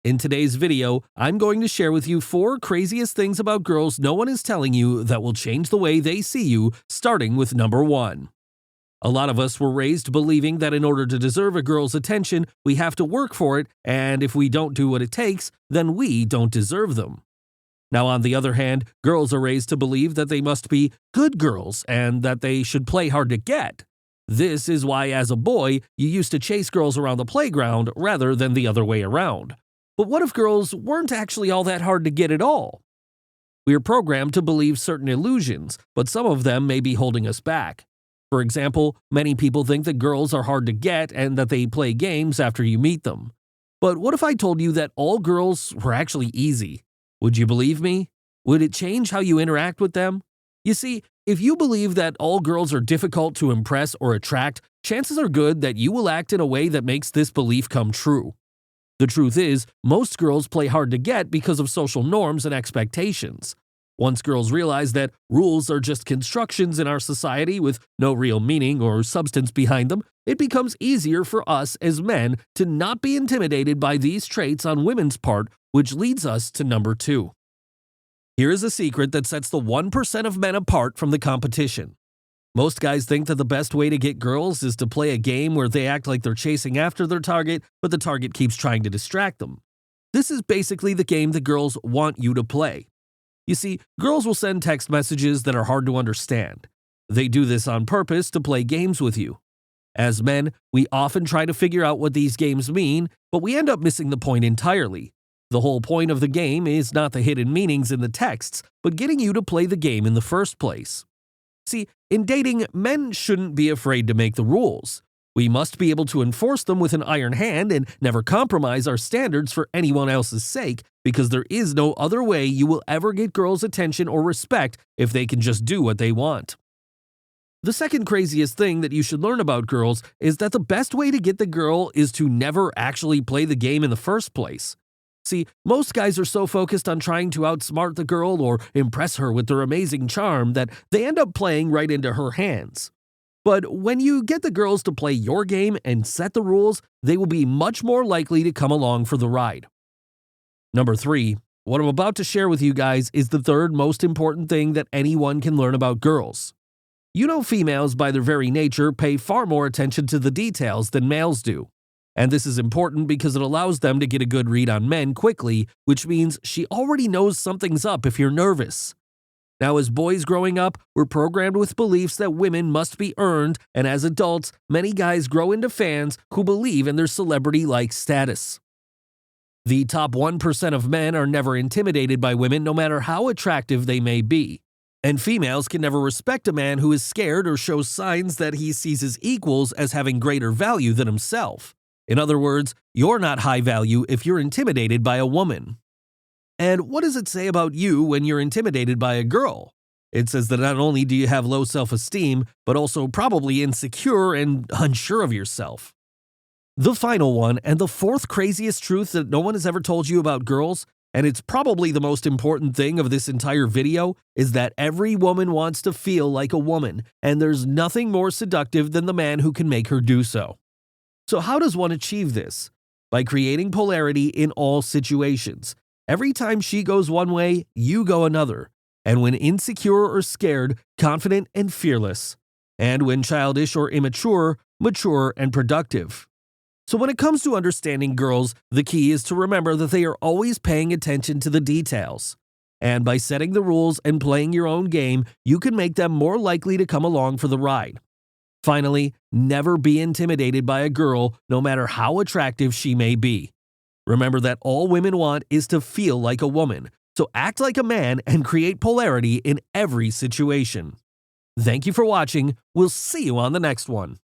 In today's video, I'm going to share with you 4 craziest things about girls no one is telling you that will change the way they see you, starting with number 1. A lot of us were raised believing that in order to deserve a girl's attention, we have to work for it, and if we don't do what it takes, then we don't deserve them. Now, on the other hand, girls are raised to believe that they must be good girls and that they should play hard to get. This is why, as a boy, you used to chase girls around the playground rather than the other way around. But what if girls weren't actually all that hard to get at all? We are programmed to believe certain illusions, but some of them may be holding us back. For example, many people think that girls are hard to get and that they play games after you meet them. But what if I told you that all girls were actually easy? Would you believe me? Would it change how you interact with them? You see, if you believe that all girls are difficult to impress or attract, chances are good that you will act in a way that makes this belief come true. The truth is, most girls play hard to get because of social norms and expectations. Once girls realize that rules are just constructions in our society with no real meaning or substance behind them, it becomes easier for us as men to not be intimidated by these traits on women's part, which leads us to number 2. Here is a secret that sets the 1% of men apart from the competition. Most guys think that the best way to get girls is to play a game where they act like they're chasing after their target, but the target keeps trying to distract them. This is basically the game the girls want you to play. You see, girls will send text messages that are hard to understand. They do this on purpose to play games with you. As men, we often try to figure out what these games mean, but we end up missing the point entirely. The whole point of the game is not the hidden meanings in the texts, but getting you to play the game in the first place. See, in dating, men shouldn't be afraid to make the rules. We must be able to enforce them with an iron hand and never compromise our standards for anyone else's sake, because there is no other way you will ever get girls' attention or respect if they can just do what they want. The second craziest thing that you should learn about girls is that the best way to get the girl is to never actually play the game in the first place. See, most guys are so focused on trying to outsmart the girl or impress her with their amazing charm that they end up playing right into her hands. But when you get the girls to play your game and set the rules, they will be much more likely to come along for the ride. Number 3. What I'm about to share with you guys is the third most important thing that anyone can learn about girls. You know, females by their very nature pay far more attention to the details than males do. And this is important because it allows them to get a good read on men quickly, which means she already knows something's up if you're nervous. Now, as boys growing up, we're programmed with beliefs that women must be earned, and as adults, many guys grow into fans who believe in their celebrity-like status. The top 1% of men are never intimidated by women no matter how attractive they may be. And females can never respect a man who is scared or shows signs that he sees his equals as having greater value than himself. In other words, you're not high value if you're intimidated by a woman. And what does it say about you when you're intimidated by a girl? It says that not only do you have low self-esteem, but also probably insecure and unsure of yourself. The final one, and the 4th craziest truth that no one has ever told you about girls, and it's probably the most important thing of this entire video, is that every woman wants to feel like a woman, and there's nothing more seductive than the man who can make her do so. So how does one achieve this? By creating polarity in all situations. Every time she goes one way, you go another. And when insecure or scared, confident and fearless. And when childish or immature, mature and productive. So when it comes to understanding girls, the key is to remember that they are always paying attention to the details. And by setting the rules and playing your own game, you can make them more likely to come along for the ride. Finally, never be intimidated by a girl, no matter how attractive she may be. Remember that all women want is to feel like a woman, so act like a man and create polarity in every situation. Thank you for watching. We'll see you on the next one.